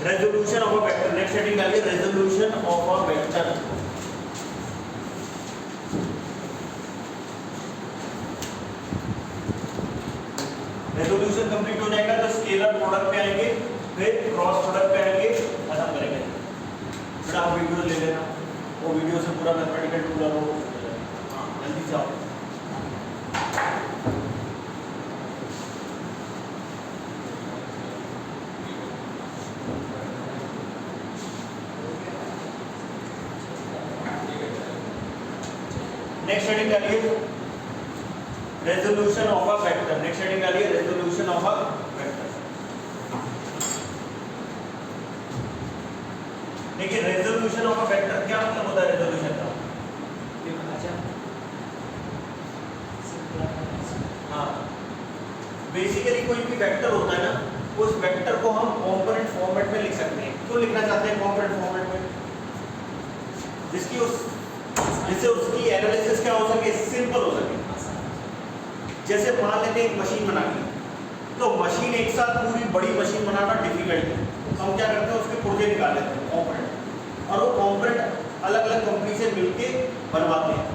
Resolution of a vector, next heading डालिए resolution of a vector. Resolution complete हो जाएगा तो स्केलर प्रोडक्ट पे आएंगे, फिर क्रॉस प्रोडक्ट पे आएंगे, खत्म करेंगे। फिर आप वीडियो ले लेना, वो वीडियो से पूरा मैथमेटिकल टूल हो। हाँ जल्दी से आओ। नेक्स्ट हेडिंग डालिए resolution of a vector, next heading डालिए रेजोल्यूशन ऑफ अ वेक्टर। देखिए रेजोल्यूशन ऑफ अ वेक्टर क्या मतलब होता है रेजोल्यूशन का? हाँ बेसिकली कोई भी वेक्टर होता है ना, उस वेक्टर को हम कॉम्पोनेंट फॉर्मेट में लिख सकते हैं। क्यों लिखना चाहते हैं कॉम्पोनेंट फॉर्मेट में? जिससे उसकी एनालिसिस क्या हो सके, सिंपल हो सके। जैसे मान लेते हैं एक मशीन बनानी है, तो मशीन एक साथ पूरी बड़ी मशीन बनाना डिफिकल्ट है, तो हम क्या करते हैं उसके पुर्जे निकाल लेते हैं कॉम्पोनेंट, और वो कॉम्पोनेंट अलग अलग कंपनी से मिलके बनवाते हैं,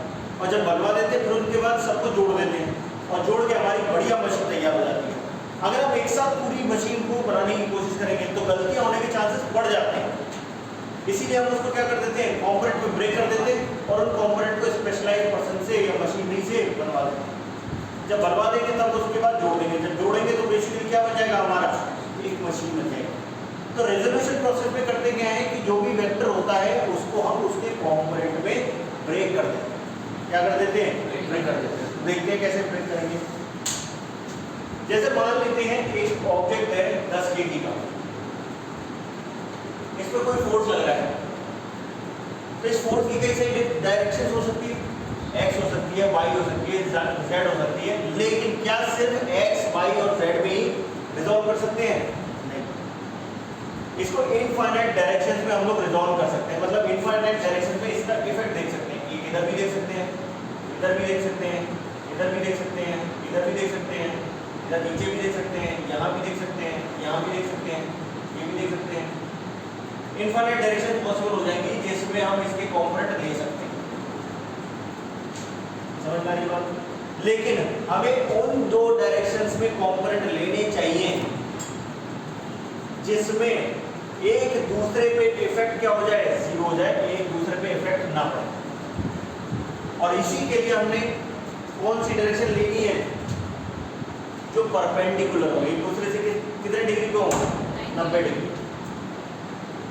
और जब बनवा देते हैं फिर उनके बाद सबको जोड़ देते हैं, और जोड़ के हमारी बढ़िया मशीन तैयार हो जाती है। अगर हम एक साथ पूरी मशीन को बनाने की कोशिश करेंगे तो गलतियां होने के चांसेस बढ़ जाते हैं, इसीलिए हम उसको क्या कर देते हैं कॉम्पोनेंट में ब्रेक कर देते हैं, और उन कॉम्पोनेंट को स्पेशलाइज्ड पर्सन से या मशीनरी से बनवा देते हैं। जब बनवा देंगे तब उसके बाद जोड़ देंगे, जब जोड़ेंगे तो बेसिकली क्या बन जाएगा हमारा, एक मशीन बन जाएगा। तो रेजोल्यूशन प्रोसेस में करते क्या है कि जो भी वेक्टर होता है उसको हम उसके कॉम्पोनेंट में ब्रेक कर देते हैं। क्या कर देते हैं? ब्रेक कर देते हैं। देखते हैं कैसे ब्रेक करेंगे। जैसे मान लेते हैं एक ऑब्जेक्ट है 10 kg का, इस पर कोई फोर्स लग रहा है, तो इस फोर्स की कई सारी डायरेक्शन हो सकती है, x हो सकती है, y हो सकती है, z हो सकती है, लेकिन क्या सिर्फ x, y और z में ही रिजॉल्व कर सकते हैं? नहीं, इसको इनफाइनाइट डायरेक्शंस में हम लोग रिजॉल्व कर सकते हैं। मतलब इनफाइनाइट डायरेक्शन में इसका इफेक्ट देख सकते हैं कि इधर भी देख सकते हैं, इधर भी देख सकते हैं, इधर भी देख सकते हैं, इधर भी देख सकते हैं, इधर नीचे भी देख सकते हैं, यहाँ भी देख सकते हैं, यहाँ भी देख सकते हैं, ये भी देख सकते हैं। इनफाइनाइट डायरेक्शन पॉसिबल हो जाएंगी जिसमें हम इसके कॉम्पोनेंट ले सकते हैं। समझ में आ रही बात? लेकिन हमें उन दो डायरेक्शंस में कॉम्पोनेंट लेने चाहिए जिसमें एक दूसरे पे इफेक्ट क्या हो जाए, जीरो हो जाए, एक दूसरे पे इफेक्ट ना पड़े। और इसी के लिए हमने कौन सी डायरेक्शन लेनी है, जो परपेंडिकुलर हो, एक दूसरे से कितने डिग्री पे हो, 90 डिग्री।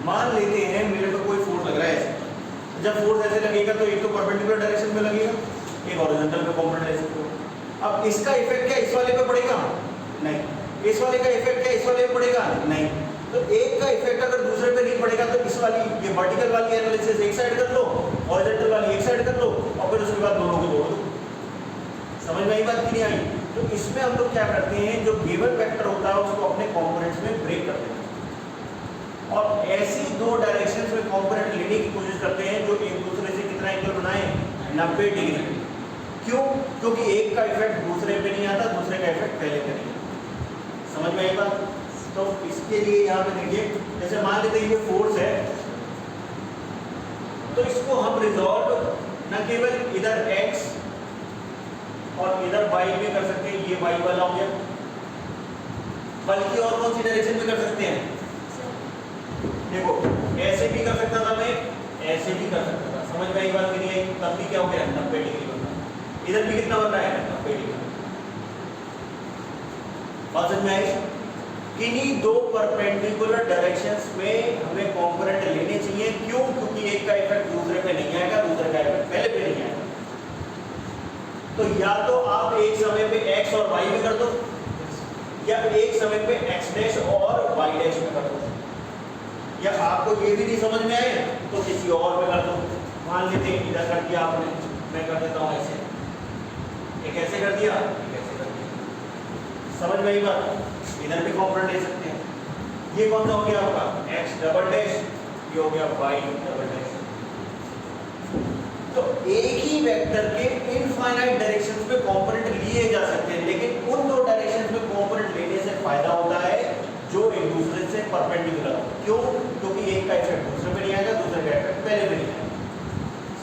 मान लेते हैं मेरे को कोई फोर्स लग रहा है ऐसे, जब फोर्स ऐसे लगेगा तो एक तो परपेंडिकुलर डायरेक्शन में लगेगा, एक हॉरिजॉन्टल पे कॉम्पोनेंट ले सकते हो। अब इसका इफेक्ट क्या इस वाले पे पड़ेगा? नहीं। इस वाले का इफेक्ट क्या इस वाले पे पड़ेगा? नहीं। तो एक का इफेक्ट अगर दूसरे पे नहीं पड़ेगा तो इस वाली ये वर्टिकल वाली एनालिसिस एक साइड कर लो, हॉरिजॉन्टल वाली एक साइड कर लो, और फिर उसके बाद दोनों को जोड़ दो। समझ में आई बात कि नहीं आई? तो इसमें हम लोग क्या करते हैं, जो गिवन वेक्टर होता है उसको अपने कॉम्पोनेंट्स में ब्रेक कर देते हैं, और ऐसी दो डायरेक्शंस में कॉम्पोनेंट लेने की कोशिश करते हैं जो एक दूसरे से कितना एंगल बनाए, 90 डिग्री। क्यों? क्योंकि एक का इफेक्ट दूसरे पे नहीं आता, दूसरे का इफेक्ट पहले पे नहीं आता। समझ में आई बात? तो इसके लिए यहाँ पे देखिए, जैसे मान लेते हैं ये फोर्स है, तो इसको हम रिजॉल्व न केवल इधर x और इधर y में कर सकते हैं, ये y वाला हो गया, बल्कि और कौन सी डायरेक्शन में कर सकते हैं? देखो ऐसे भी कर सकता था मैं, ऐसे भी कर सकता था। समझ में आई बात कि नहीं आई? तब भी क्या हो गया, 90 डिग्री बन रहा है। इधर भी कितना बन रहा है, 90 डिग्री। बात समझ में आई? किन्हीं दो परपेंडिकुलर डायरेक्शंस में हमें कॉम्पोनेंट लेने चाहिए। क्यों? क्योंकि एक का इफेक्ट दूसरे पे नहीं आएगा, दूसरे का इफेक्ट पहले पे नहीं आएगा। तो या तो आप एक समय पे x और y में कर दो, या एक समय पे x डैश और y डैश में कर दो, या आपको ये भी नहीं समझ में आए तो किसी और में कर दो। मान लेते हैं इधर कर दिया आपने, मैं कर देता हूँ ऐसे, एक ऐसे कर दिया, एक ऐसे कर दिया। समझ में आई बात? इधर भी कॉम्पोनेंट ले सकते हैं। ये कौन सा हो गया आपका x डबल डैश, ये हो गया y डबल डैश। तो एक ही वेक्टर के इनफाइनाइट डायरेक्शंस में कॉम्पोनेंट लिए जा सकते हैं, लेकिन उन दो डायरेक्शंस में कॉम्पोनेंट लेने से फायदा होता है जो एक दूसरे से परपेंडिकुलर हो। क्यों? क्योंकि एक का इफेक्ट दूसरे पे नहीं आएगा, दूसरे का इफेक्ट पहले पे नहीं आएगा।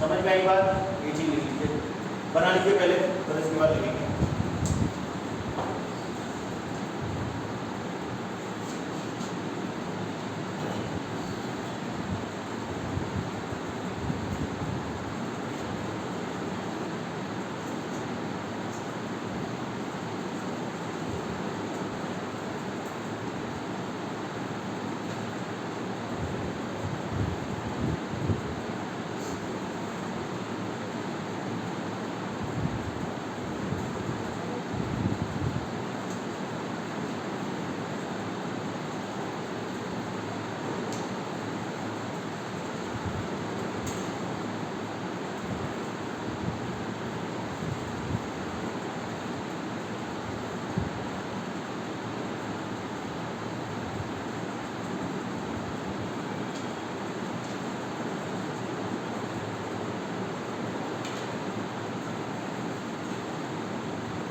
समझ में आई बात? ये चीज लिख लीजिए, बना लीजिए पहले, फिर इसके बाद लिखेंगे।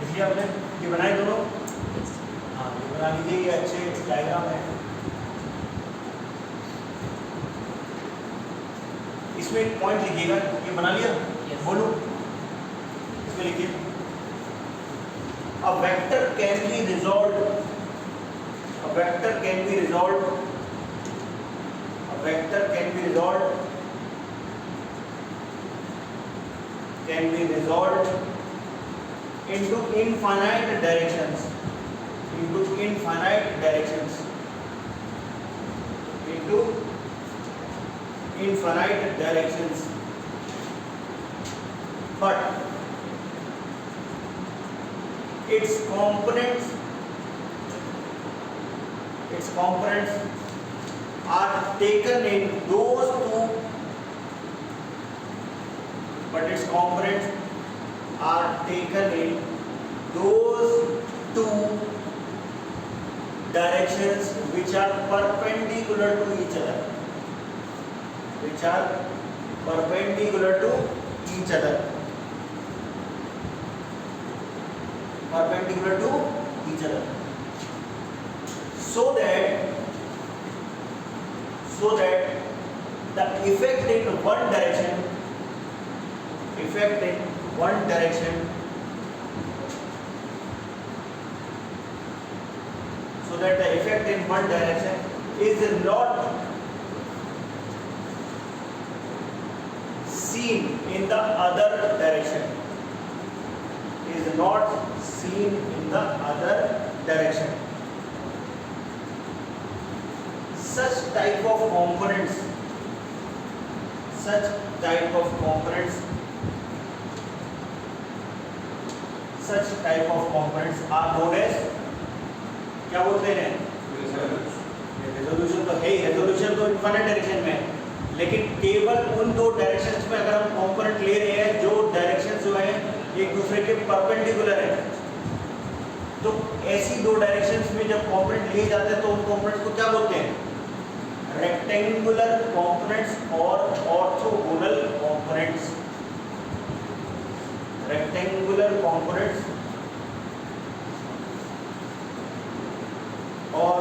इसलिए आपने ये बनाए दोनों, हाँ ये बना लीजिए, ये अच्छे डायग्राम है। इसमें एक पॉइंट लिखिएगा, ये बना लिया? बोलो, इसमें लिखिए a vector can be resolve, a vector can be resolve, a vector can be resolve, can be resolve into infinite directions, into infinite directions, into infinite directions, but its components are taken in those two, but its components are taken in those two directions which are perpendicular to each other, which are perpendicular to each other, perpendicular to each other, so that the effect in one direction, effect in one direction, so that the effect in one direction is not seen in the other direction, is not seen in the other direction. Such type of components, such type of components, such type of components are known as, क्या बोलते हैं? Resolution तो है ही, resolution तो infinite direction में है, लेकिन केवल उन दो डायरेक्शंस में अगर हम कंपोनेंट ले रहे हैं जो डायरेक्शंस जो है एक दूसरे के परपेंडिकुलर है, तो ऐसी दो डायरेक्शंस में जब कंपोनेंट लिए जाते हैं तो उन कंपोनेंट्स को क्या बोलते हैं? रेक्टेंगुलर कंपोनेंट्स और ऑर्थोगोनल कंपोनेंट्स, रेक्टेंगुलर कंपोनेंट्स और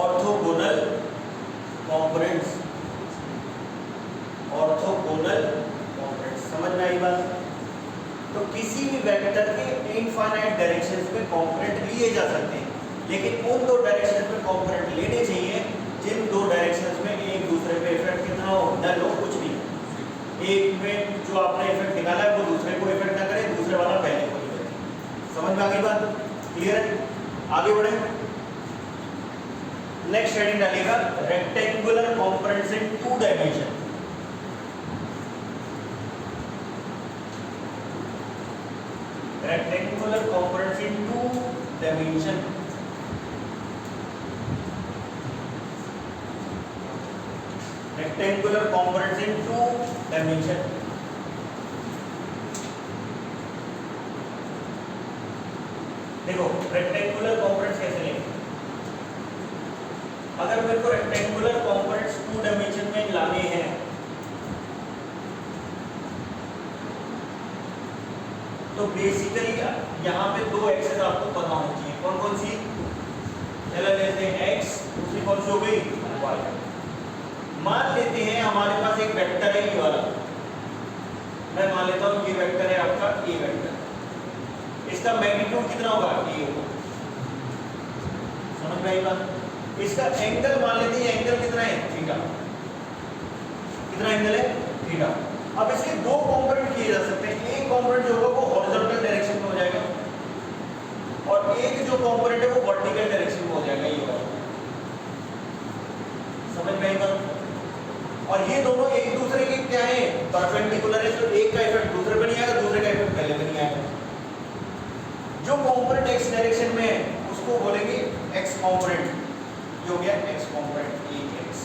ऑर्थोगोनल कंपोनेंट्स, ऑर्थोगोनल कंपोनेंट्स। समझ में आई बात? तो किसी भी वेक्टर के इनफाइनाइट डायरेक्शंस में कंपोनेंट लिए जा सकते हैं, लेकिन उन दो डायरेक्शंस में कंपोनेंट लेने चाहिए जिन दो डायरेक्शंस में एक दूसरे पे इफेक्ट कितना हो, नल हो, कुछ भी। एक में जो आपने इफेक्ट निकाला है वो दूसरे को इफेक्ट ना करे, दूसरे वाला पहले को इफेक्ट। समझ में आ गई बात? क्लियर है? आगे बढ़े, नेक्स्ट हेडिंग डालेगा rectangular components in two dimension. Rectangular components in two dimension, rectangular components in two dimension। देखो rectangular components कैसे लेंगे? अगर मेरे को rectangular components टू डायमेंशन में लाने हैं तो बेसिकली यहाँ पे दो एक्सेस आपको पता होनी चाहिए। कौन कौन सी? डायरेक्शन कौन सी हो गई, y। मान लेते हैं हमारे पास एक वेक्टर है ये वाला, मैं मान लेता हूं ये वेक्टर है आपका ए वेक्टर, इसका मैग्नीट्यूड कितना होगा, ए होगा। समझ में आई बात? इसका एंगल मान लेते हैं, एंगल कितना है, थीटा। कितना एंगल है, थीटा। अब इसके दो कंपोनेंट किए जा सकते हैं, एक कंपोनेंट जो होगा वो हॉरिजॉन्टल डायरेक्शन में हो जाएगा और एक जो कंपोनेंट है वो वर्टिकल डायरेक्शन में हो जाएगा, ये वाला। समझ में आई बात? और ये दोनों एक दूसरे के क्या है, परपेंडिकुलर है, तो एक का इफेक्ट दूसरे पे नहीं आएगा, दूसरे का इफेक्ट पहले पे नहीं आएगा। जो कंपोनेंट एक्स डायरेक्शन में है उसको बोलेंगे एक्स कंपोनेंट, जो हो गया एक्स कंपोनेंट ए एक्स,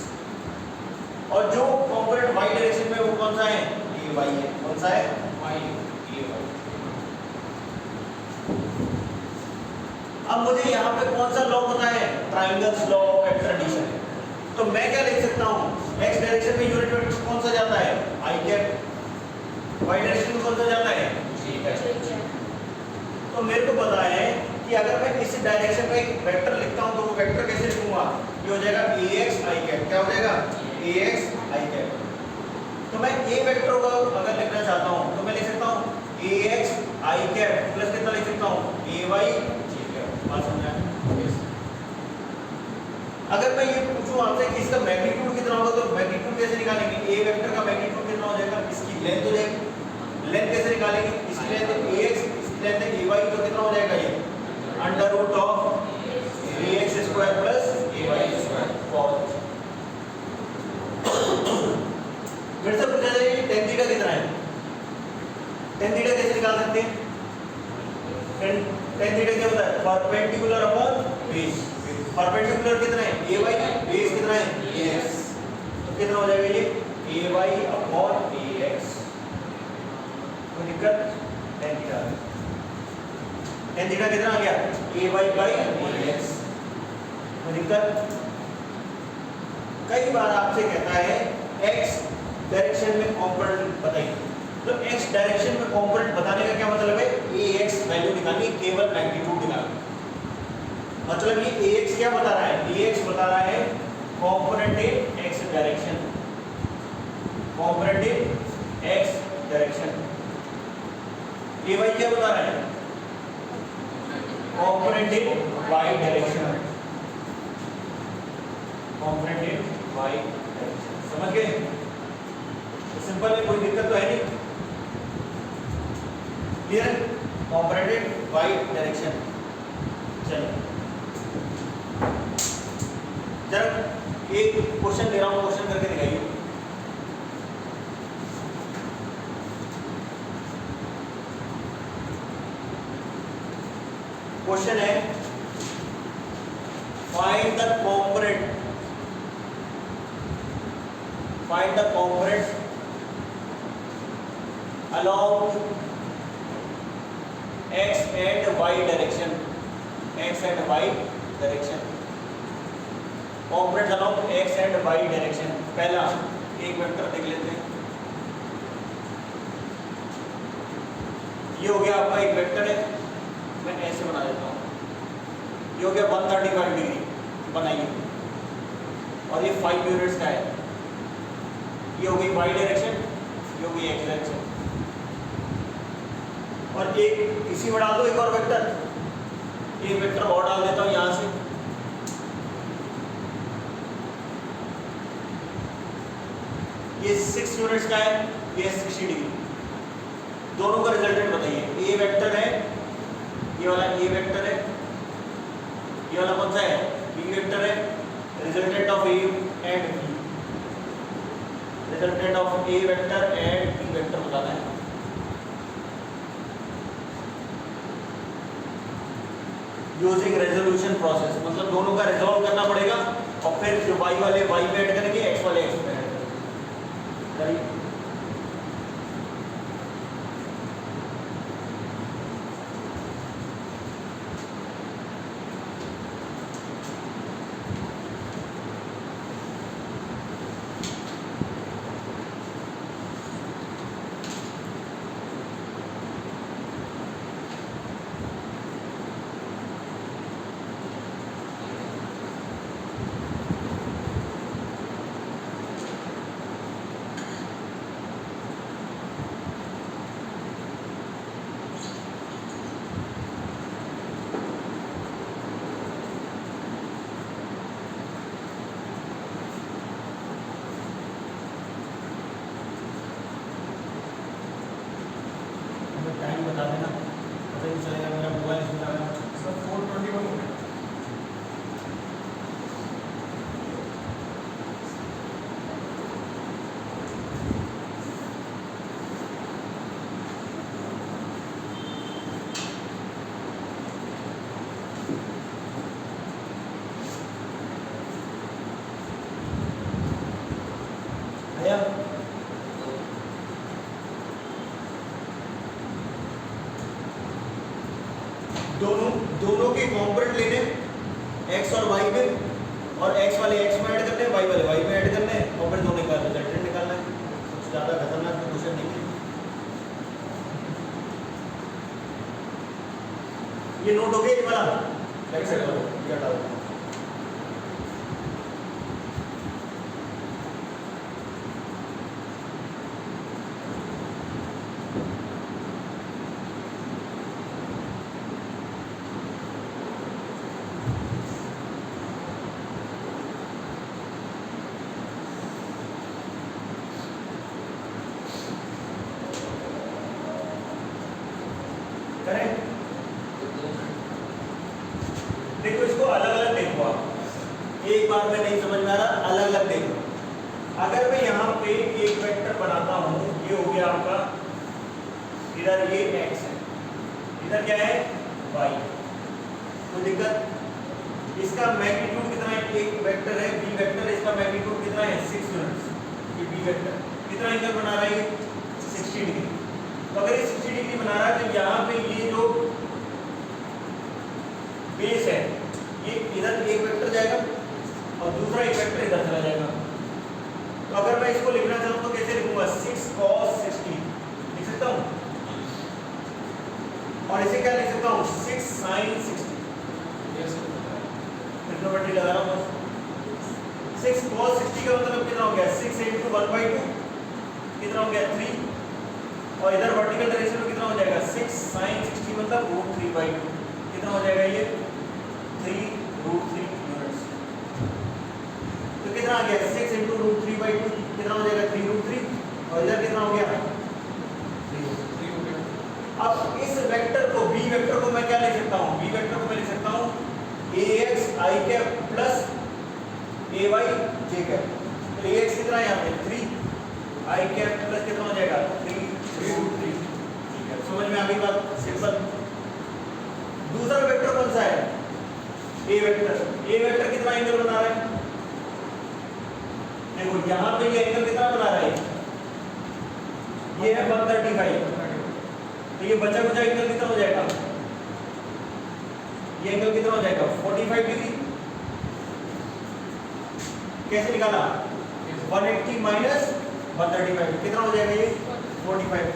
और जो कंपोनेंट वाई डायरेक्शन में वो कौन सा है, ए वाई है। कौन सा है, वाई, ए वाई। अब मुझे यहाँ पे कौन सा लॉ पता है, triangles law of vector addition. तो मैं क्या लिख सकता हूँ, एक्स डायरेक्शन में यूनिट वेक्टर कौन सा जाता है, आई कैप, वाई डायरेक्शन में कौन सा जाता है, जे कैप। तो मेरे को पता है कि अगर मैं इस डायरेक्शन में एक वेक्टर लिखता हूँ तो वो वेक्टर कैसे लिखूंगा, ये हो जाएगा ए एक्स आई कैप। क्या हो जाएगा, ए एक्स आई कैप। तो मैं ए वेक्टर को अगर लिखना चाहता हूँ तो मैं लिख सकता हूँ ए एक्स आई कैप प्लस कितना लिख सकता हूँ, ए वाई जे कैप। बात समझ आया? अगर मैं ये पूछूं आपसे कि इसका मैग्नीट्यूड कितना होगा तो मैग्नीट्यूड कैसे निकालेंगे, ए वेक्टर का मैग्नीट्यूड कितना हो जाएगा, इसकी लेंथ हो जाएगी। लेंथ कैसे निकालेंगे, इसकी लेंथ ए एक्स, इसकी लेंथ ए वाई, तो कितना हो जाएगा ये under root of A X square plus A Y square. फिर से पूछा जाए कि tan थीटा कितना है, tan थीटा कैसे निकाल सकते हैं, tan थीटा क्या होता है, परपेंडिकुलर अपॉन बेस। परपेंडिकुलर कितना है, ए वाई, बेस कितना है, ए एक्स, तो कितना हो जाएगा ये ए वाई अपॉन ए एक्स। कोई दिक्कत, tan थीटा, tan थीटा कितना आ गया, ए वाई बाई ए एक्स। कोई दिक्कत? कई बार आपसे कहता है एक्स डायरेक्शन में कंपोनेंट बताइए, तो एक्स डायरेक्शन में कंपोनेंट बताने का क्या मतलब है, ए एक्स वैल्यू निकालनी, केवल मैग्नीट्यूड निकालनी। मतलब ये ए एक्स क्या बता रहा है, ए एक्स बता रहा है component in X direction, component in X direction. A Y क्या बता रहा है, component in Y direction, component in Y direction. समझ गए? तो सिंपल है, कोई दिक्कत तो है नहीं, clear? Component in Y direction. चलिए जरा एक क्वेश्चन दे रहा हूं, क्वेश्चन करके दिखाइए। क्वेश्चन है find the component, find the component along x and y direction, x and y direction, component along x and y direction। पहला एक वेक्टर देख लेते हैं, ये हो गया आपका एक वेक्टर है, मैं ऐसे बना देता हूँ, ये हो गया 135 डिग्री बनाइए, और ये 5 यूनिट्स का है, ये हो गई y डायरेक्शन, ये हो गई x डायरेक्शन, और एक इसी में डाल दो एक और वेक्टर, एक वेक्टर और डाल देता हूं यहां से, ये 6 यूनिट्स का है, ये 60 डिग्री। दोनों का रिजल्टेंट बताइए, ए वेक्टर है, ये वाला ए वेक्टर है, ये वाला कौन सा है, बी वेक्टर है। Resultant of A and B, resultant of A vector and B vector बताना है। यूजिंग रेजोल्यूशन प्रोसेस, मतलब दोनों का रिजॉल्व करना पड़ेगा और फिर जो y वाले y पे ऐड करेंगे, x वाले x पे ऐड करेंगे। कंपोनेंट लेने x और y में, और x वाले x में ऐड करने, y वाले y में ऐड करने, और फिर दोनों का रिजल्टेंट निकालना है। कुछ ज़्यादा खतरनाक क्वेश्चन नहीं है ये। नोट हो गया ये वाला, बैक साइड वाला ये हटा दो। करें, देखो इसको अलग अलग देखो आप, एक बार में नहीं समझ में आ रहा, अलग अलग देखो। अगर मैं यहाँ पे एक वेक्टर बनाता हूँ, ये हो गया आपका, इधर ये x है, इधर क्या है y, कोई दिक्कत? इसका मैग्नीट्यूड कितना है? एक वेक्टर है b वेक्टर, इसका मैग्नीट्यूड कितना है 6 यूनिट्स। ये b वेक्टर कितना एंगल बना रहा है? 60 डिग्री। तो अगर ये 60 डिग्री बना रहा है तो यहाँ पे ये जो बेस है ये इधर एक वेक्टर जाएगा और दूसरा एक वेक्टर इधर चला जाएगा। तो अगर मैं इसको लिखना चाहूँ तो कैसे लिखूंगा? 6 cos 60 लिख सकता हूँ, और इसे क्या लिख सकता हूँ? 6 sin 60। ट्रिग्नोमेट्री लगा रहा हूँ। 6 cos 60 का मतलब कितना हो गया? 6 into 1/2 कितना हो गया? 3, और इधर वर्टिकल डायरेक्शन में कितना हो जाएगा? 6 sin 60 मतलब √3/2 कितना हो जाएगा? ये 3√3 यूनिट्स। तो कितना आ गया? 6 into √3/2 कितना हो जाएगा? 3√3, और इधर कितना हो गया? 3 हो गया। अब इस वेक्टर को b वेक्टर को मैं क्या लिख सकता हूँ? b वेक्टर को मैं लिख सकता हूँ ax i cap plus ay j cap. तो ax कितना है यहाँ पे? 3, i कैप प्लस कितना हो जाएगा? 3√3। ठीक है, समझ में आ गई बात? सिंपल। दूसरा वेक्टर कौन सा है? ए वेक्टर। ए वेक्टर कितना एंगल बना रहा है? देखो यहाँ पे ये एंगल कितना बना रहा है? ये है 135। तो ये बचा कुचा एंगल कितना हो जाएगा? ये एंगल कितना हो जाएगा? 45 डिग्री। कैसे निकाला? 180 माइनस 135 कितना हो जाएगा? ये 45।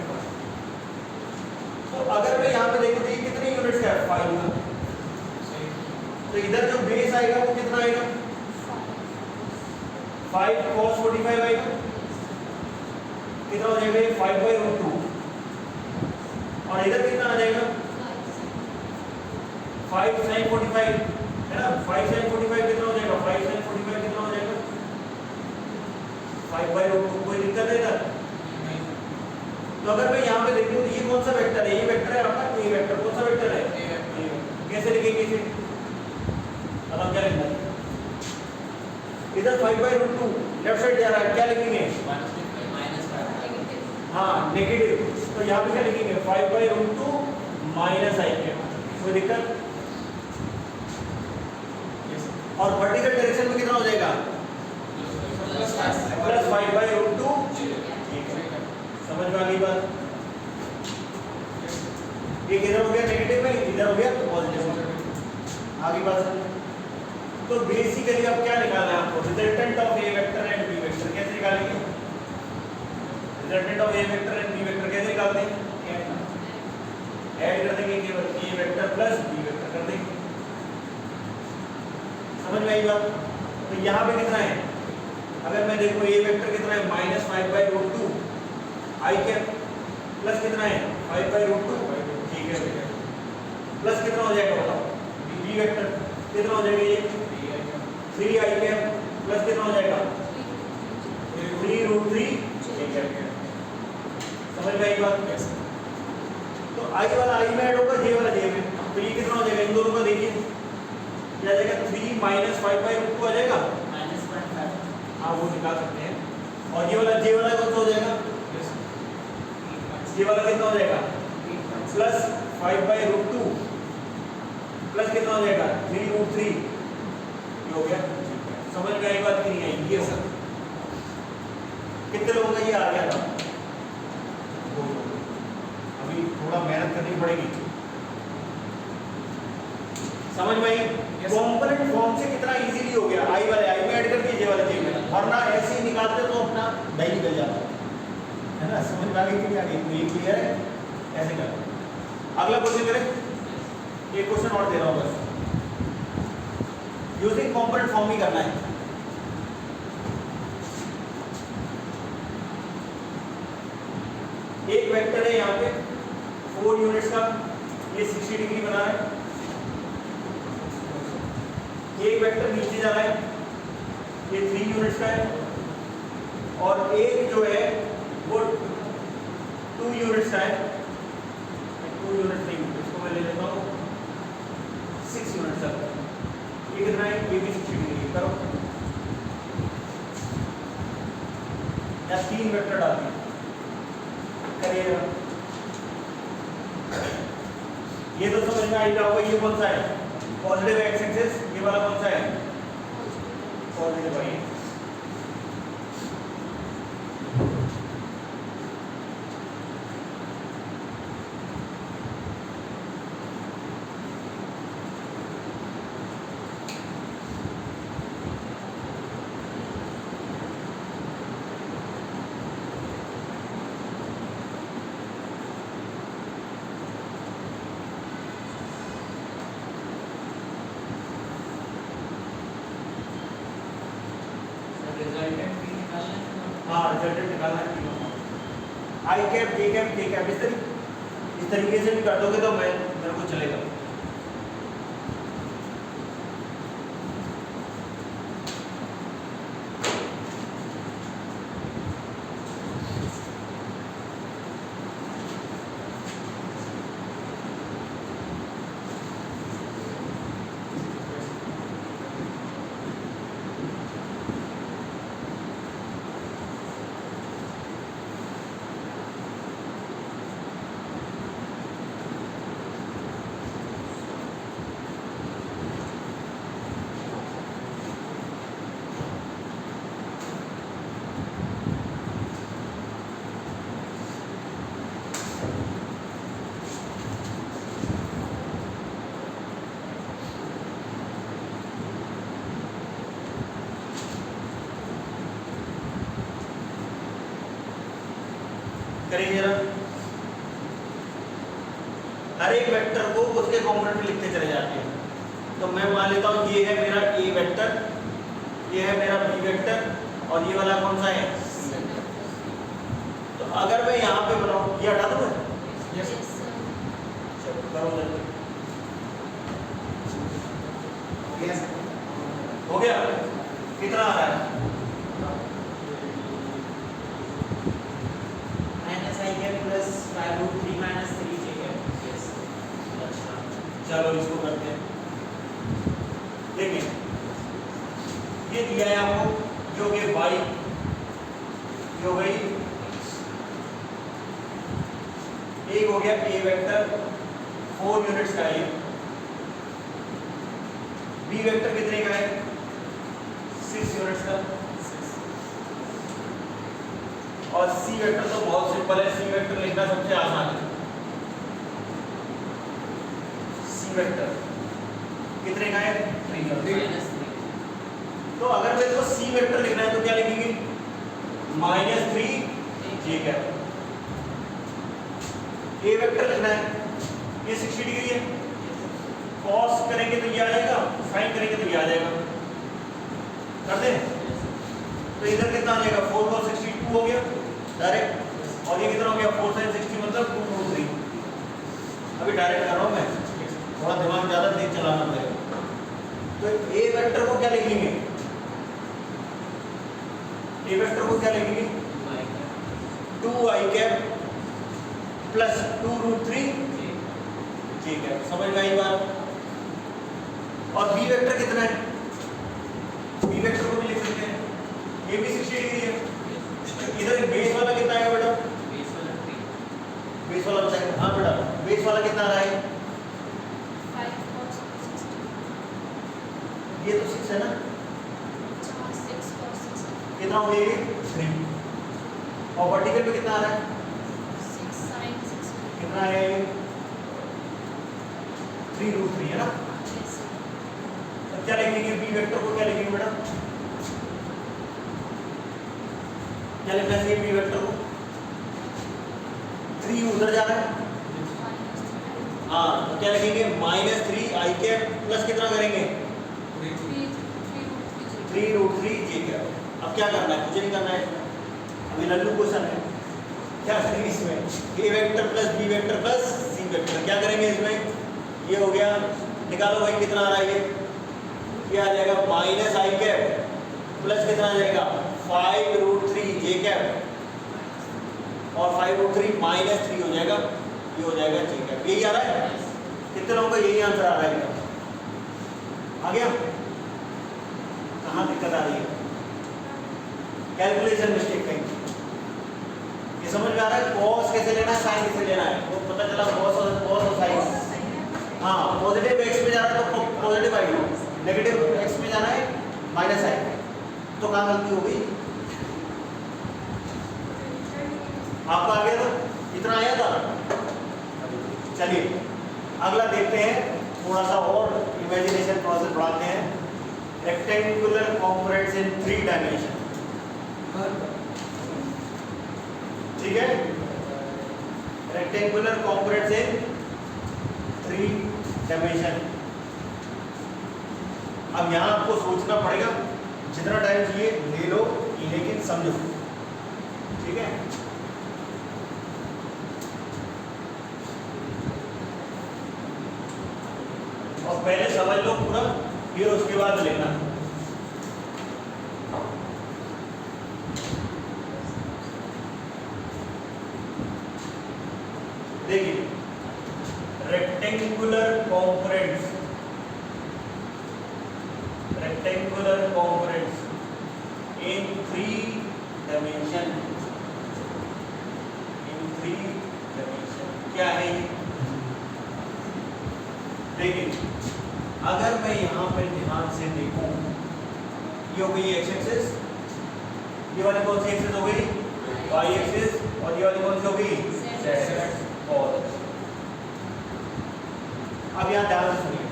तो अगर मैं यहाँ पे देखूं तो ये कितने यूनिट्स का है? 5 का। तो इधर जो बेस आएगा वो कितना आएगा? 5 cos 45 आएगा। कितना हो जाएगा? ये 5/√2। और इधर कितना आ जाएगा? 5 sin 45 है ना? 5 sin 45 कितना हो जाएगा? 5 sin 45 कितना हो जाएगा? 5/√2। कोई दिक्कत है इधर? तो अगर मैं यहाँ पे देखूं तो ये कौन सा वेक्टर है? ये वेक्टर है आपका ए वेक्टर। कौन सा वेक्टर है? ए वेक्टर। कैसे लिखेंगे इसे? अब हम क्या लिखना है? इधर 5/√2 लेफ्ट साइड जा रहा है, क्या लिखेंगे? हाँ नेगेटिव। तो यहाँ पे क्या लिखेंगे? 5/√2 माइनस i कैप। कोई दिक्कत? और वर्टिकल डायरेक्शन में कितना हो जाएगा? प्लस 5/√2। समझ में आ गई बात? ये किधर हो गया? नेगेटिव में, इधर हो गया पॉजिटिव। आगे बात समझ। तो बेसिकली अब क्या निकालना है आपको? Resultant of A vector and B vector. कैसे निकालेंगे? Resultant of A vector and B vector कैसे निकालते हैं? ऐड कर देंगे केवल A vector plus B vector कर देंगे। समझ में आई बात? तो यहाँ पे कितना है? अगर मैं देखूं ए वेक्टर कितना है? -5/√2 i कैप प्लस कितना है? 5/√2। ठीक है, प्लस कितना हो जाएगा बताओ? बी वेक्टर कितना हो जाएगा? ये 3i कैप प्लस कितना हो जाएगा? 3√3। ठीक है, समझ में आई बात? तो i वाला i में ऐड होगा, j वाला j में। तो ये कितना हो जाएगा? इन दोनों का देखिए क्या आ जाएगा? 3 - 5/√2 आ जाएगा। हाँ वो निकाल सकते हैं। और ये वाला j वाला कौन सा हो जाएगा? ये वाला कितना हो जाएगा? प्लस 5/√2 प्लस कितना हो जाएगा? 3√3। ये हो गया। समझ में आई बात कि नहीं आई? ये होगा। कितने लोगों का ये आ गया था? अभी थोड़ा मेहनत करनी पड़ेगी। समझ में आई? कॉम्पोनेंट फॉर्म से कितना इजीली हो गया, आई वाले आई में ऐड कर दिए, जे वाले जे में, वरना ऐसे ही निकालते तो अपना नहीं निकल जाता है ना। समझ में आ गई कि नहीं आ गई? ये क्लियर है? ऐसे कर। अगला क्वेश्चन करें, एक क्वेश्चन और दे रहा हूं बस, यूजिंग कॉम्पोनेंट फॉर्म ही करना है। एक वेक्टर है यहाँ पे 4 यूनिट्स का, ये 60 डिग्री बना है। एक वेक्टर नीचे जा रहा है, ये 3 यूनिट्स का है, और एक जो है वो 2 यूनिट्स का है। 2 यूनिट नहीं, इसको मैं ले लेता हूँ 6 यूनिट्स का। ये कितना है? ये भी 60 डिग्री करो, या 3 वेक्टर डाल दिए, करिएगा। ये तो समझ में आएगा होगा, ये कौन सा है? पॉजिटिव एक्स एक्सिस, ये वाला कौन सा है? Positive Y. हाँ, रिजल्टेंट निकालना है तीनों, आई कैप जे कैप के कैप, इस तरीके से भी कर दोगे तो मेरे को चलेगा। करिए जरा, हर एक वेक्टर को उसके कॉम्पोनेंट लिखते चले जाते हैं। तो मैं मान लेता हूँ ये है मेरा ए वेक्टर, ये है मेरा बी वेक्टर, और ये वाला कौन सा है? तो अगर मैं यहाँ पे बनाऊँ, ये हटा दूँ? यस, चलो करो जल्दी। यस, हो गया? कितना आ रहा है? चलो इसको करते हैं। देखिए, ये दिया है आपको, जो कि y, जो गई एक हो गया ए वेक्टर 4 यूनिट्स का, ये बी वेक्टर कितने का है? 6 यूनिट्स का, और सी वेक्टर तो बहुत सिंपल है, सी वेक्टर लिखना सबसे आसान है। सी वेक्टर कितने का है? 3। तो अगर मेरे को सी वेक्टर लिखना है तो क्या लिखेंगे? -3 जे कैप। ए वेक्टर लिखना है, ये 60 डिग्री है, कॉस करेंगे तो ये आ जाएगा, साइन करेंगे तो ये आ जाएगा। कर दें? तो इधर कितना आ जाएगा? 4 cos 60 2 हो गया डायरेक्ट, और ये कितना हो गया? 4 sin 60 मतलब 2√3। अभी डायरेक्ट कर रहा हूं मैं, थोड़ा दिमाग ज्यादा तेज चलाना पड़ेगा। तो ए वेक्टर को क्या लिखेंगे? ए वेक्टर को क्या लिखेंगे? 2i कैप प्लस 2√3 जे कैप। समझ में आई बात? और बी वेक्टर कितना है? बी वेक्टर को भी लिख सकते हैं, ये भी 60 डिग्री है। इधर बेस वाला कितना है बेटा? बेस वाला बताएंगे। हाँ बेटा, बेस वाला कितना आ रहा है? 5 cos 60। ये तो 6 है ना, 6 cos 60। कितना हो गया? 3। और वर्टिकल पे कितना आ रहा है? 6 sin 60। कितना है ये? 3√3 है ना। Yes. क्या लिखेंगे बी वेक्टर को, क्या लिखेंगे बेटा, क्या लिखना चाहिए बी वेक्टर को, 3 उधर जा रहा है, हाँ तो क्या लिखेंगे -3 आई कैप प्लस कितना करेंगे 3√3 जे कैप। अब क्या करना है, मुझे नहीं करना है, अभी लल्लू क्वेश्चन है, क्या करेंगे इसमें, A vector plus B vector plus C vector, क्या करेंगे इसमें, ये हो गया, निकालो भाई कितना आ रहा है ये आ जाएगा -i कैप प्लस कितना आ जाएगा 5√3 जे कैप और 5√3 -3 हो जाएगा, ये हो जाएगा जे कैप। यही आ रहा है, कितने लोगों का यही आंसर आ रहा है, आ गया, कहाँ दिक्कत आ रही है, कैलकुलेशन मिस्टेक कहीं, ये समझ में आ रहा है, कॉस कैसे लेना है, साइन कैसे लेना है, वो पता चला कॉस और साइन, हाँ पॉजिटिव एक्स में जा रहा है तो पॉजिटिव आई, नेगेटिव एक्स में जाना है माइनस आई, तो कहाँ गलती हो गई, आपको आ गया था, इतना आया था। चलिए अगला देखते हैं, थोड़ा सा और इमेजिनेशन प्रोसेस बढ़ाते हैं, रेक्टेंगुलर कंपोनेंट्स इन 3 डायमेंशन, ठीक है, रेक्टेंगुलर कंपोनेंट्स इन 3 डायमेंशन। अब यहां आपको सोचना पड़ेगा, जितना टाइम चाहिए ले लो, लेकिन समझो, ठीक है। और पहले समझ लो पूरा, फिर उसके बाद लिखना। देखिए रेक्टेंगुलर कंपोनेंट्स इन 3 डायमेंशन, क्या है ये, देखिए अगर मैं यहां पर ध्यान से देखूं, ये हो गई एक्स एक्सिस, ये वाली कौन सी एक्सिस हो गई वाई एक्सिस, और ये वाली कौन सी हो गई जेड एक्सिस। अब यहां ध्यान से सुनिए,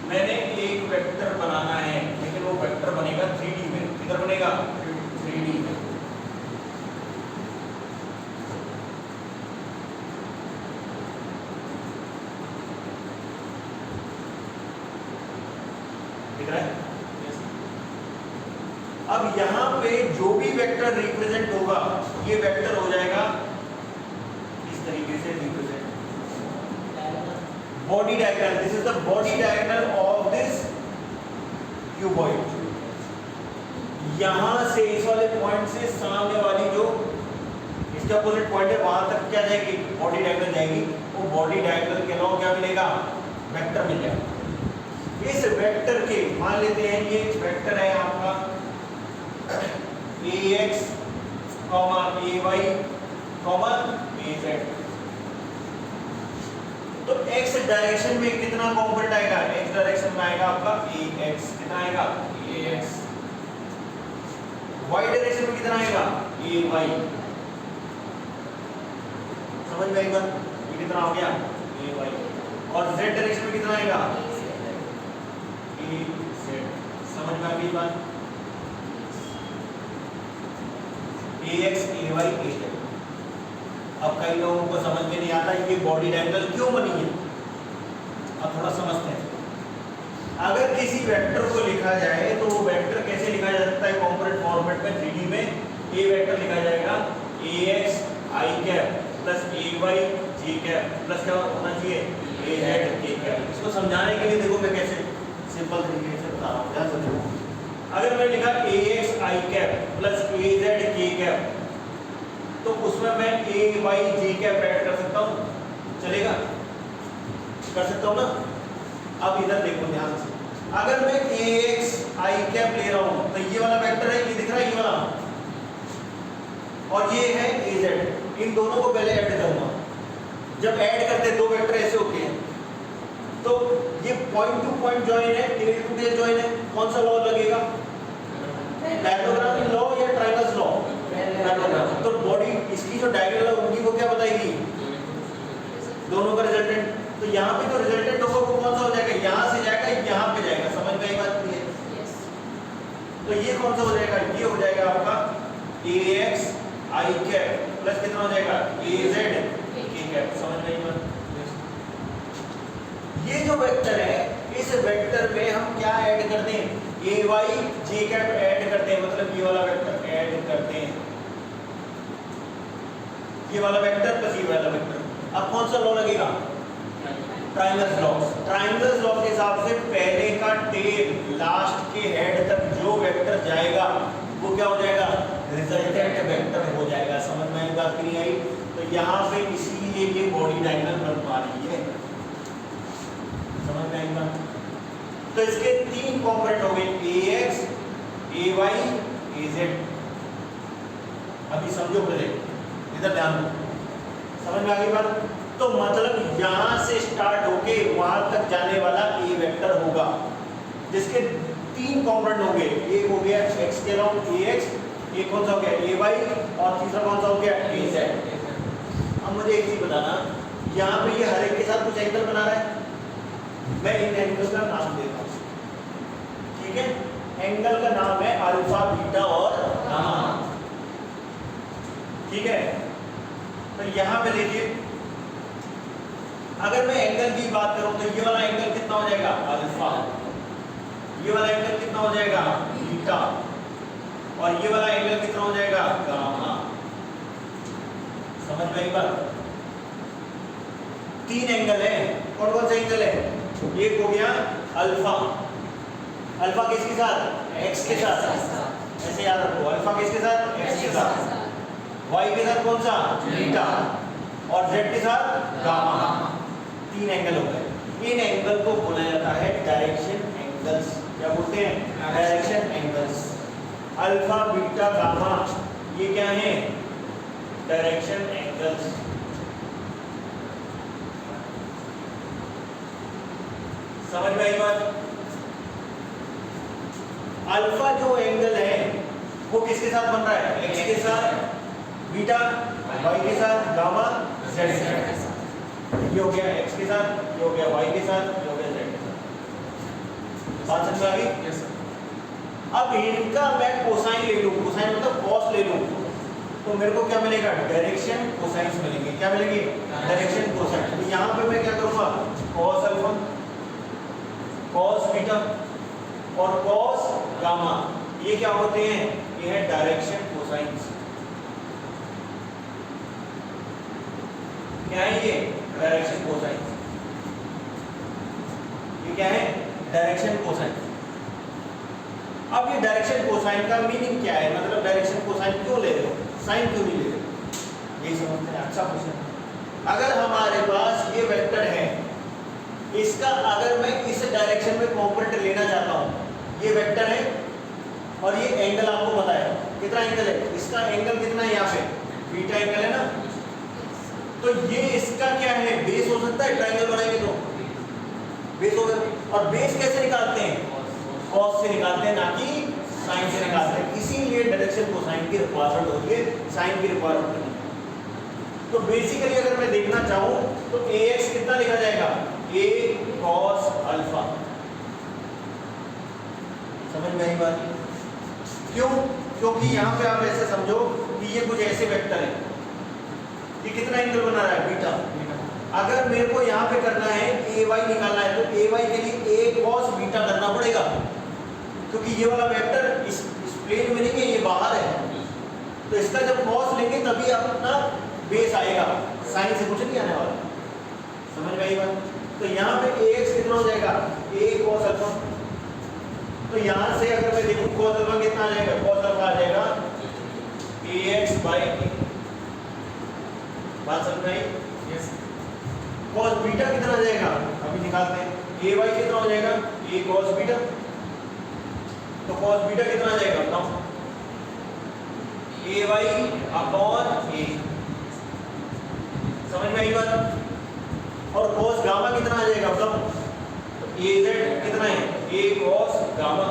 मैंने एक वेक्टर बनाना है, लेकिन वो वेक्टर बनेगा 3D में, किधर बनेगा 3D में, दिख रहा है। अब यहां पे जो भी वेक्टर रिप्रेजेंट होगा, ये वेक्टर हो जाएगा इस तरीके से represent, body diagonal, this is the body diagonal of this cuboid. यहां से इस वाले पॉइंट से सामने वाली जो इसके अपोजिट पॉइंट है, वहां तक क्या जाएगी बॉडी डायगोनल जाएगी, वो बॉडी डायगोनल के अलावा क्या मिलेगा वेक्टर मिल जाएगा। इस वेक्टर के मान लेते हैं ये वेक्टर है आपका ax, ay, az, तो x डायरेक्शन में कितना कंपोनेंट आएगा, x डायरेक्शन में आएगा आपका ax, कितना आएगा ax, y डायरेक्शन में कितना आएगा ay, समझ में आई बात, ये कितना हो गया ay, और z डायरेक्शन में कितना आएगा az, समझ में आ गई बात, ax ay az। अब कई लोगों को समझ में नहीं आता ये बॉडी डायगोनल क्यों बनी है, अब थोड़ा समझते हैं। अगर किसी वेक्टर को लिखा जाए तो वो वेक्टर कैसे लिखा जा सकता है कंपोनेंट फॉर्मेट में 3D में, ये वेक्टर लिखा जाएगा ax i cap plus ay j cap plus क्या होना चाहिए az k कैप। इसको समझाने के लिए देखो मैं कैसे सिंपल तरीके से बता रहा हूं, ध्यान से देखो। अगर मैंने लिखा ax i cap plus az k cap, तो उसमें मैं ay j कैप ऐड कर सकता हूं, चलेगा, कर सकता हूं ना। अब इधर देखो ध्यान से, अगर मैं ax i कैप ले रहा हूं तो ये वाला वेक्टर है, ये दिख रहा है ये वाला, और ये है az, इन दोनों को पहले ऐड करूंगा। जब ऐड करते दो वेक्टर ऐसे होते हैं, तो ये पॉइंट टू पॉइंट जॉइन है, टेल टू टेल जॉइन है, कौन सा लॉ लगेगा, पैरेललोग्राम लॉ या ट्रायंगल्स लॉ, तो बॉडी इसकी जो डायगोनल होगी वो क्या बताएगी, दोनों का रिजल्टेंट। तो यहाँ पे जो रिजल्टेंट होगा वो कौन सा हो जाएगा, यहाँ से जाएगा यहाँ पे जाएगा, समझ में तो ये कौन सा हो जाएगा, ये हो जाएगा आपका ax I कैप प्लस कितना हो जाएगा az k कैप। समझ में आई बात? ये जो वेक्टर है, इस वेक्टर में हम क्या ऐड करते हैं, ay j कैप ऐड करते हैं, मतलब ये वाला वेक्टर ऐड करते हैं, ये वाला वेक्टर प्लस ये वाला वेक्टर। अब कौन सा लॉ लगेगा, ट्रायंगल्स लॉ। ट्रायंगल्स लॉ के हिसाब से पहले का टेल लास्ट के हेड तक जो वेक्टर जाएगा वो क्या हो जाएगा, रिजल्टेंट वेक्टर हो जाएगा। समझ में आई बात कि नहीं आई? तो यहाँ पे इसीलिए ये बॉडी डायगोनल बन पा रही है। समझ में आई बात? तो इसके तीन कॉम्पोनेंट हो गए, ax ay az। अभी समझो पहले, इधर ध्यान दो, समझ में आ गई बात? तो मतलब यहां से स्टार्ट होके वहां तक जाने वाला ए वेक्टर होगा जिसके तीन कॉम्पोनेंट होंगे। एक हो गया x के अलावा ax, एक कौन सा हो गया ay और तीसरा कौन सा हो गया az। अब मुझे एक चीज बताना, यहाँ पे ये हर एक के साथ कुछ एंगल बना रहा है, मैं इन एंगल का नाम देता हूँ, ठीक है? एंगल का नाम है अल्फा, बीटा और गामा, ठीक है? तो यहाँ पे देखिए, अगर मैं एंगल की बात करूं तो ये वाला एंगल कितना हो जाएगा अल्फा, ये वाला एंगल कितना हो जाएगा बीटा, और ये वाला एंगल कितना हो जाएगा गामा। समझ में आई बात? तीन एंगल है, कौन कौन से एंगल है? एक हो गया अल्फा, अल्फा किसके साथ, एक्स के साथ, ऐसे याद रखो, अल्फा किसके साथ, एक्स के साथ, वाई के साथ कौन सा बीटा, और जेड के साथ गामा। तीन एंगल हो गए। इन एंगल को बोला जाता है डायरेक्शन एंगल्स। क्या बोलते हैं, direction angles. Alpha beta gamma ये क्या है, डायरेक्शन एंगल्स। समझ में आई बात? अल्फा जो एंगल है वो किसके साथ बन रहा है, एक्स के साथ, बीटा वाई के साथ, गामा जेड के साथ। ये हो गया x के साथ, ये हो गया y के साथ, ये हो गया z के साथ। बात समझ में आ गई? Yes sir. अब इनका मैं कोसाइन ले लूं, कोसाइन मतलब cos ले लूं, तो मेरे को क्या मिलेगा, डायरेक्शन कोसाइंस मिलेंगे। क्या मिलेंगे, डायरेक्शन कोसाइन। तो यहाँ पे मैं क्या करूँगा, cos अल्फा, cos बीटा और cos गामा, ये क्या होते हैं, ये है डायरेक्शन कोसाइंस। क्या है ये, डायरेक्शन कोसाइन। ये क्या है, डायरेक्शन कोसाइन। अब ये डायरेक्शन कोसाइन का मीनिंग क्या है, मतलब डायरेक्शन कोसाइन क्यों ले रहे हो, साइन क्यों नहीं ले रहे हो, ये समझते हैं। अच्छा क्वेश्चन। अगर हमारे पास ये वेक्टर है, इसका अगर मैं इस डायरेक्शन में कॉम्पोनेंट लेना चाहता हूँ, ये वेक्टर है और ये एंगल आपको पता है कितना एंगल है, इसका एंगल कितना है, यहाँ पे बीटा एंगल है ना, तो ये इसका क्या है, बेस हो सकता है। ट्रायंगल बनाएंगे तो बेस होगा, और बेस कैसे निकालते हैं, कॉस से निकालते हैं, ना कि साइन से निकालते हैं। इसीलिए डायरेक्शन कोसाइन की रिक्वायरमेंट होती है, साइन की रिक्वायरमेंट नहीं। तो बेसिकली अगर मैं देखना चाहूँ तो ax कितना लिखा जाएगा, a cos अल्फा। समझ में आई बात? क्यों? क्योंकि यहाँ पे आप ऐसे समझो कि ये कुछ ऐसे वेक्टर है, ये कितना एंगल बना रहा है, बीटा। अगर मेरे को यहाँ पे करना है ay निकालना है, तो ay के लिए a cos बीटा करना पड़ेगा, क्योंकि ये वाला वेक्टर इस प्लेन में नहीं है, ये बाहर है। तो इसका जब cos लेंगे तभी अपना बेस आएगा, साइन से कुछ नहीं आने वाला। समझ में आई बात? तो यहाँ पे ax कितना हो जाएगा, a cos अल्फा। तो यहाँ से अगर मैं देखूँ cos अल्फा कितना आ जाएगा, cos अल्फा आ जाएगा ax by a। बात समझ में आई? यस। cos बीटा कितना आ जाएगा, अभी निकालते हैं, ay कितना हो जाएगा, a cos बीटा। तो cos बीटा कितना आ जाएगा बताओ, ay अपॉन a। समझ में आई बात? और cos गामा कितना आ जाएगा बताओ, तो az कितना है, a cos गामा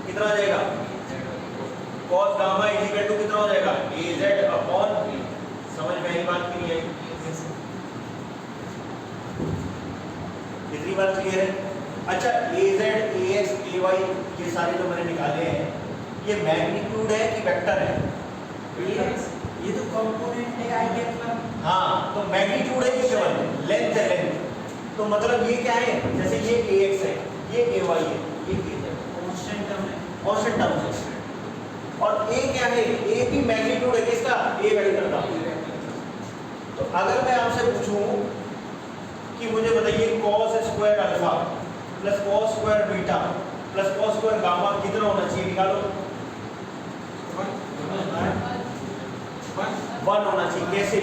कितना आ जाएगा, cos gamma is equal to कितना हो जाएगा, az अपॉन a। समझ में आई बात की नहीं आई? कितनी बात क्लियर है? अच्छा A Z A X A Y ये सारे जो मैंने निकाले हैं ये मैग्नीट्यूड है कि वेक्टर है? ये तो कंपोनेंट है आई के मतलब। हाँ तो मैग्नीट्यूड है ये केवल लेंथ है लेंथ। तो मतलब ये क्या है, जैसे ये ए एक्स है ये ए वाई है ये ए जेड कांस्टेंट टर्म है। कांस्टेंट टर्म है। और ए क्या है, ए भी मैग्नीट्यूड है किसका, ए वेक्टर का। तो अगर मैं आपसे पूछूं कि मुझे बताइए cos square alpha plus cos square beta plus cos square gamma कितना होना चाहिए, निकालो। 1 होना चाहिए। कैसे?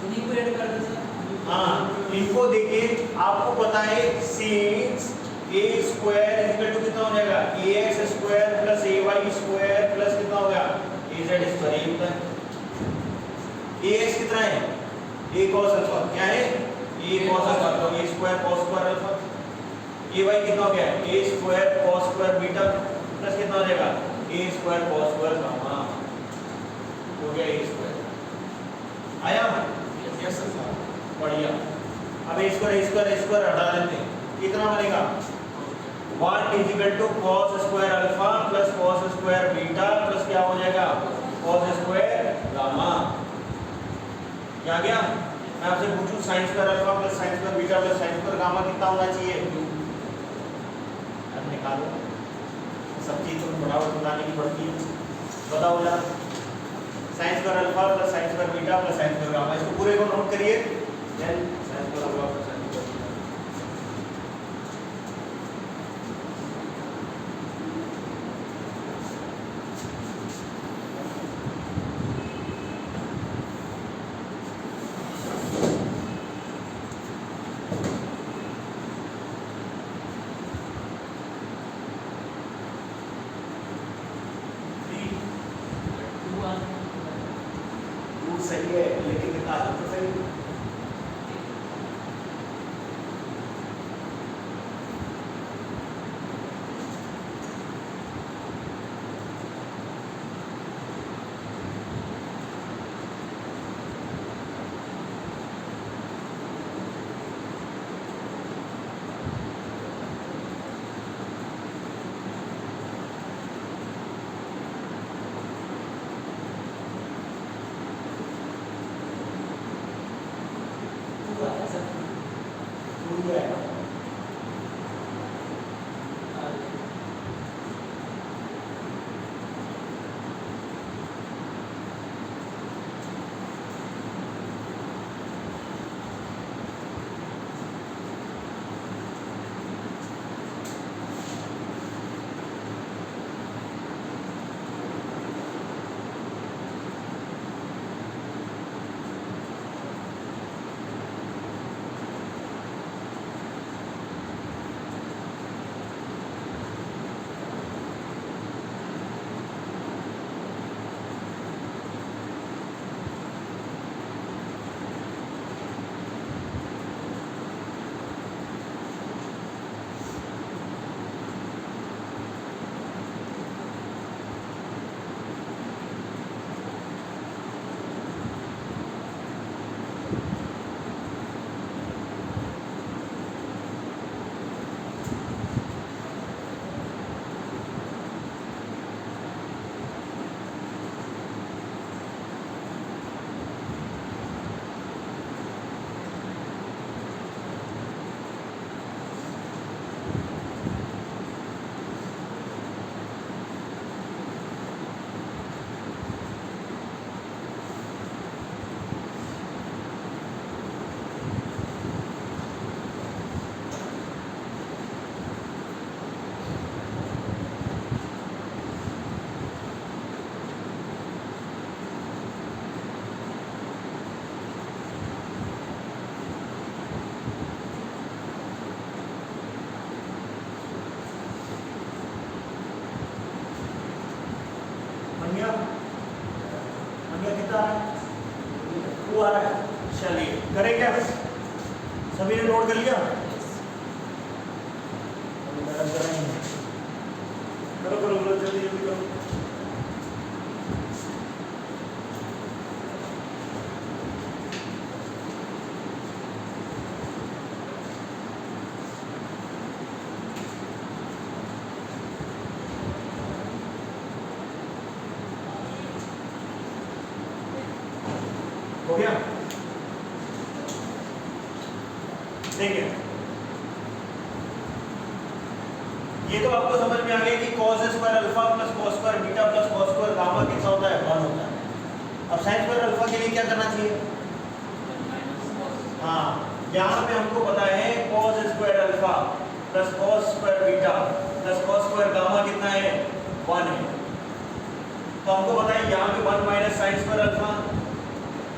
इन्हीं को ऐड कर दो सर। हाँ इनको देखिए आपको पता है since a square equal to कितना हो जाएगा, ax square plus ay square plus कितना हो गया az स्क्वायर। ये होता है ax कितना है, a cos अल्फा क्या है, a cos अल्फा तो a square cos square alpha. ay कितना हो गया, a square cos square beta plus कितना हो जाएगा a square cos square gamma हो गया a स्क्वायर। आया? Yes sir. बढ़िया। अब a स्क्वायर हटा देते हैं, कितना बनेगा 1 is equal to cos square alpha plus cos square beta plus क्या हो जाएगा cos स्क्वायर गामा। क्या गया? मैं आपसे पूछूं sin square alpha plus sin square beta plus sin square gamma कितना होना चाहिए, अब निकालो। सब चीज तो फटाफट बताने की पड़ती है, बताओ जरा। sin square alpha plus sin square beta plus sin square gamma, इसको पूरे को नोट करिए। Then sin square alpha plus sin square beta. सही है लेकिन निकाल तो सही। कितना आ रहा है, 2 आ रहा है। चलिए करें क्या, सभी ने नोट कर लिया? करो करो करो जल्दी जल्दी करो। ये तो आपको समझ में आ गया कि cos square alpha plus cos square beta plus cos square gamma कितना होता है 1 होता है। अब sin स्क्वायर अल्फा के लिए क्या करना चाहिए? हाँ, यहाँ पे हमको पता है cos square alpha plus cos square beta plus cos square gamma कितना है 1 है। तो हमको पता है यहाँ पे 1 minus sin square alpha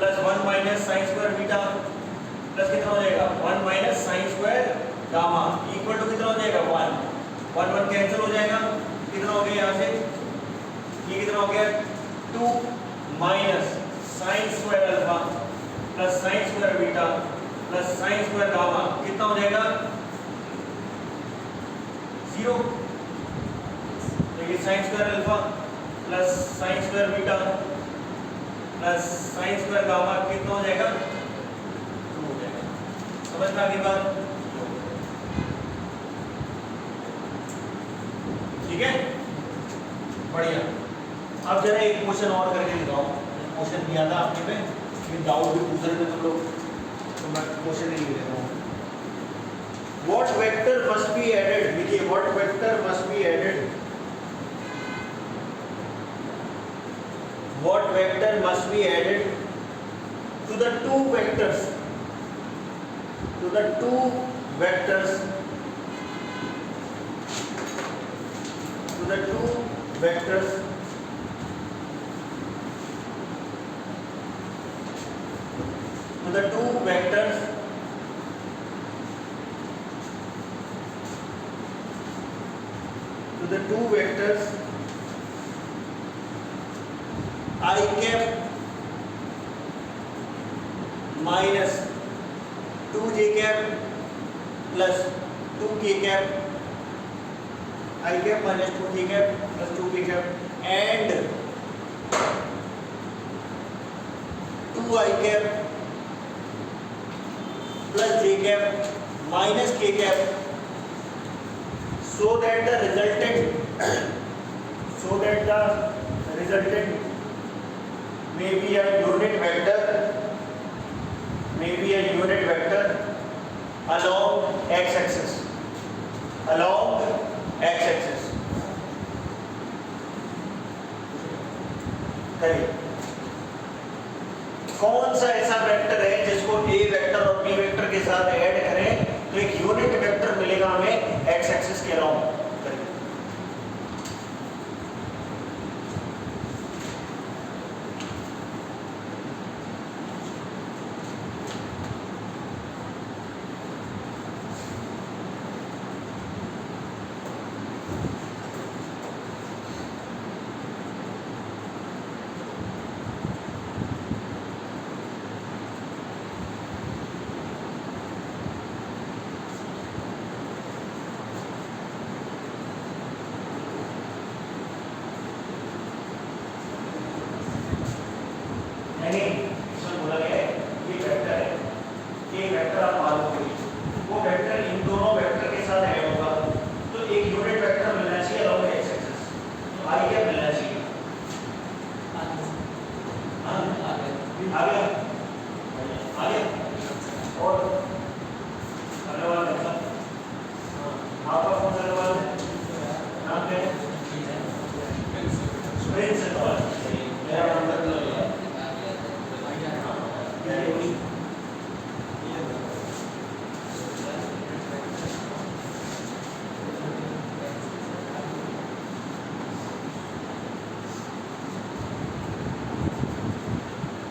plus 1 minus sin square beta plus कितना हो जाएगा 1 minus sin square gamma equal to कितना हो जाएगा 1 1 1 कैंसिल हो जाएगा। कितना हो गया यहाँ से ये कितना हो गया 2 minus sin square alpha plus sin square beta plus sin square gamma कितना हो जाएगा 0। तो ये sin square alpha plus sin square beta plus sin square gamma कितना हो जाएगा 2 हो जाएगा। समझ में आ गई बात? ठीक है, बढ़िया। अब जरा एक क्वेश्चन और करके दिखाओ। क्वेश्चन दिया था आपने पे, ये डाउट भी पूछ रहे थे तुम लोग, तो मैं क्वेश्चन ही लिख देता हूँ। What vector must be added? देखिए, what vector must be added? What vector must be added to the two vectors? To the two vectors. To the two vectors to the two vectors to the two vectors I cap minus 2j cap plus 2k cap I cap minus 2k cap plus 2k cap and 2I cap plus j cap minus k cap so that the resultant may be a unit vector along x-axis करिए। कौन सा ऐसा vector है जिसको a vector और b vector के साथ add करें तो एक यूनिट वेक्टर मिलेगा हमें x एक्सिस के अलाउंग।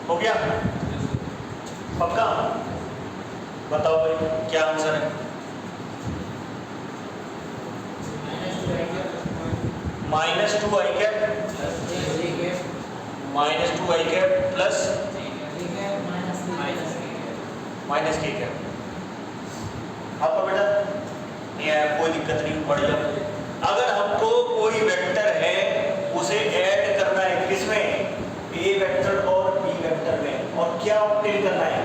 हो गया? पक्का? बताओ भाई क्या आंसर है? -2i कैप प्लस माइनस के कैप। आपका बेटा नहीं आया, कोई दिक्कत नहीं, बढ़ जाओ। अगर हमको कोई वेक्टर है उसे ऐड करना है किसमें? ए वेक्टर और बी वेक्टर में, और क्या ऑब्टेन करना है?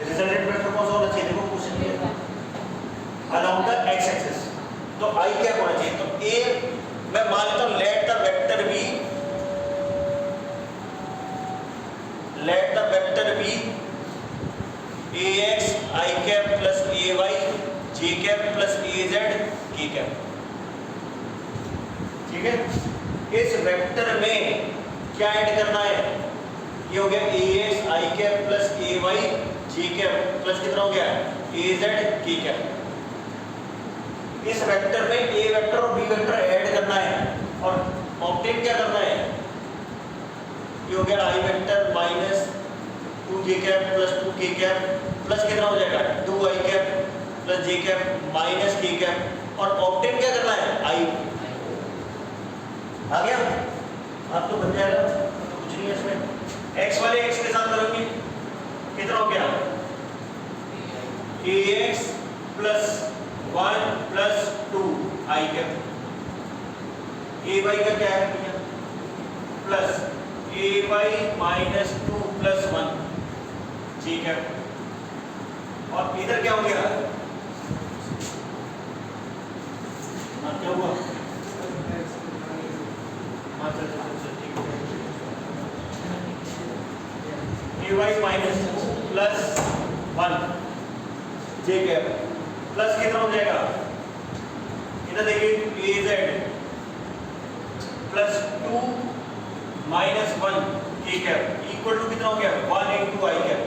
रिजल्टेंट वेक्टर कौन सा होना चाहिए? देखो क्वेश्चन में अलोंग द एक्स एक्सिस, तो आई क्या होना चाहिए? तो ए मैं मान लेता हूं let the vector B ax i cap plus ay j cap plus az k cap. ठीक है। इस वेक्टर में क्या ऐड करना है? ये हो गया ax i cap plus ay j cap plus कितना हो गया az k कैप। इस वेक्टर में a वेक्टर और b वेक्टर ऐड करना है और ऑब्टेन क्या करना है? ये हो गया i vector minus 2j cap plus 2k cap plus कितना हो जाएगा 2i cap plus j cap minus k cap और ऑब्टेन क्या करना है i। आ गया? आप तो बन जाएगा, कुछ नहीं है इसमें। x वाले x के साथ करोगे कितना हो गया ax plus 1 plus 2 i cap. ay का क्या है भैया? Plus ay minus 2 plus 1 j cap. और इधर क्या हो गया? हाँ क्या हुआ? हाँ चल ठीक है। ay minus 2 plus 1 j cap plus कितना हो जाएगा? इधर देखिए az प्लस 2 minus 1 k cap equal to कितना हो गया 1 into i कैप।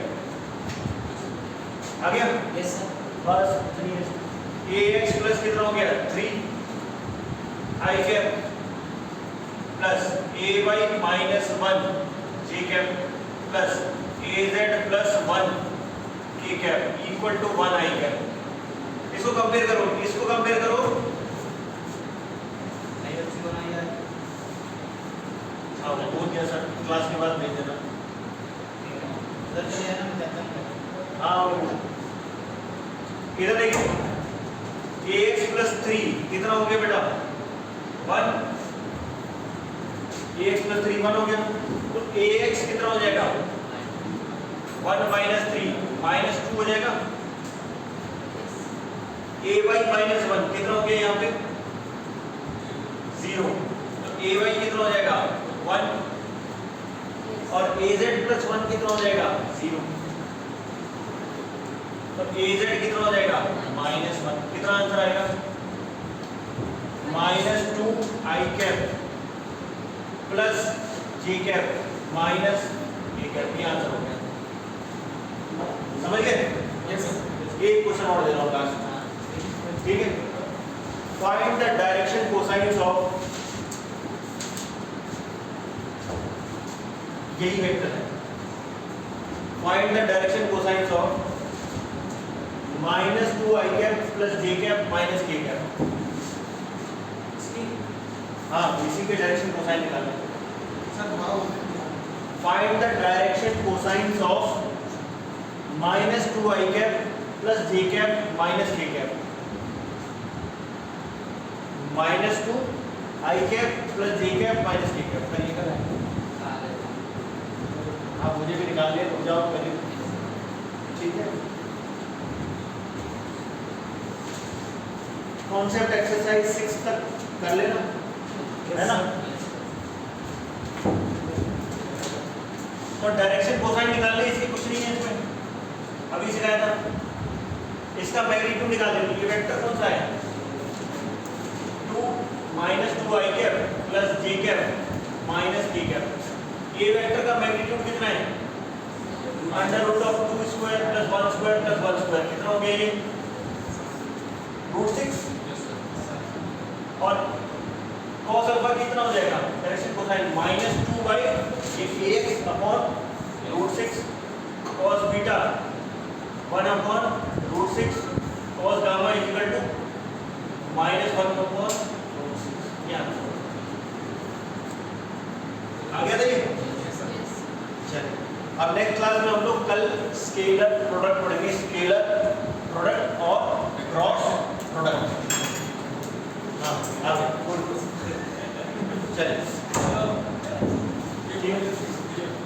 आ गया? Yes sir. बस ax प्लस कितना हो गया 3 i cap plus ay minus 1 j cap plus az plus 1 k cap equal to 1 i cap. इसको कंपेयर करो, इसको कंपेयर करो। हाँ वो बोल दिया सर, क्लास के बाद भेज देना। हाँ इधर देखिए ax प्लस 3 कितना हो गया बेटा 1। ax प्लस 3 1 हो गया तो ax कितना हो जाएगा 1 माइनस 3 माइनस 2 हो जाएगा। ay माइनस 1 कितना हो गया यहाँ पे 0 तो ay कितना हो जाएगा 1 और az प्लस 1 कितना हो जाएगा 0 तो az कितना हो जाएगा माइनस 1। कितना आंसर आएगा minus 2 i cap plus j cap minus k cap. ये आंसर हो गया, समझ गए? Yes sir. एक क्वेश्चन और दे रहा हूँ लास्ट, ठीक है। Find the direction cosines of, यही वेक्टर है। Find the direction cosines of minus 2i cap plus j cap minus k cap. हाँ इसी के डायरेक्शन कोसाइन निकालना है sir. Find the direction cosines of minus 2i cap plus j cap minus k cap. Minus 2i cap plus j cap minus k cap करिएगा। आप मुझे भी निकाल लिया, रुक जाओ करिए, ठीक है। कॉन्सेप्ट एक्सरसाइज 6 तक कर लेना, है ना। तो डायरेक्शन कोसाइन निकाल ले, इसकी कुछ नहीं है इसमें, अभी सिखाया था। इसका मैग्नीट्यूड निकाल लेंगे। ये वेक्टर कौन सा है 2 minus 2i cap plus j cap minus k cap. ये वेक्टर का मैग्नीट्यूड कितना है under root of 2 square plus 1 square plus 1 square. कितना हो गया ये √6 और cos अल्फा कितना हो जाएगा direction cosine minus 2 by ax upon √6 cos beta 1 upon √6 cos gamma equal to minus 1 upon √6। ये आंसर आ गया था ये। चलिए अब नेक्स्ट क्लास में हम लोग कल स्केलर प्रोडक्ट पढ़ेंगे, स्केलर प्रोडक्ट और क्रॉस प्रोडक्ट। हाँ आगे चलिए।